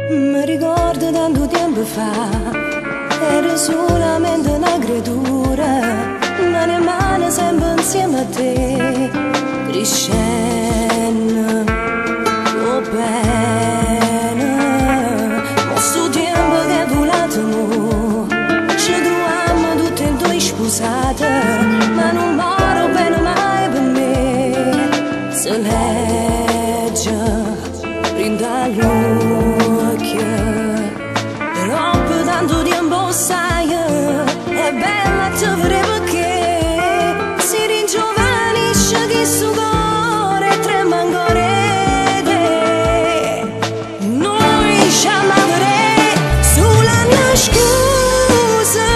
Mi ricordo tanto tempo fa, ero solamente una creatura, ma le mani sempre insieme a te, crescendo, oh bene. Ma sto tempo che è volato mo, ci troviamo tutte e due sposate, ma non muore bene mai per me, se legge, brinda l'occhio. Dopo tanto tempo sai, è bella te vedere perché si ringiovanisce chi suo cuore trema ancora te. Noi ci ameremo sulla mia scusa,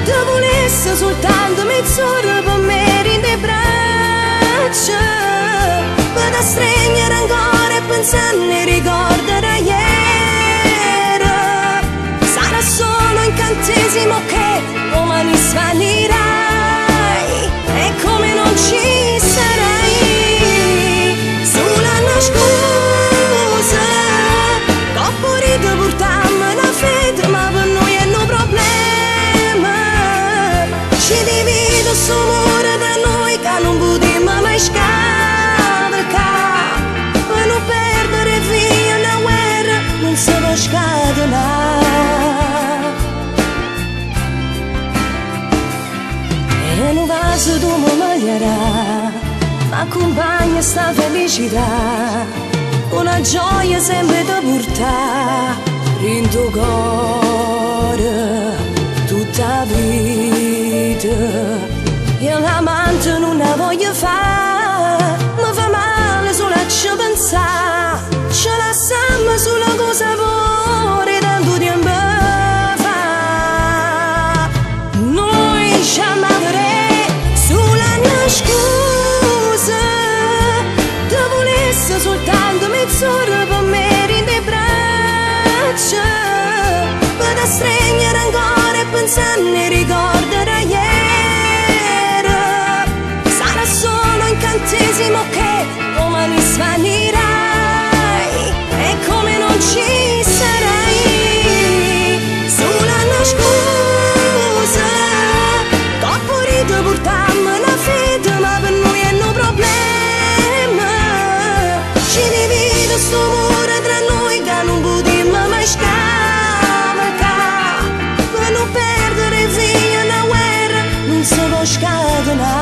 te volesse soltanto mezz'ora per me in le braccia, per stringere ancora e pensare e ricordare ieri. Incantesimo che domani svanirai e come non ci sarai sulla mia scusa. Dopo ride portammo una fede, ma per noi è un problema. Ci divide su muro da noi che non potremmo mai scavalcare, per non perdere via una guerra non si può scatenare. E non vaso tu mi maglierà, ma accompagna sta felicità, una gioia sempre da portare in tuo cuore tutta vita. Io l'amante non la voglio fare, mi fa male solo a ci pensare, ce la siamo sulla cosa pure tanto tempo fa. Noi ci ameremo sulla mia scusa, te volesse soltanto mezz'ora per me in le braccia, per stringere ancora e pensare e ricordare ieri. Sarà solo incantesimo che domani svanirai e come non ci sarai sulla mia scusa. Dopo ride portammo una fede, ma per noi è un problema. Ci divide sto muro tra noi che non potremmo mai scavalcare, per non perdere via una guerra non si può scatenare.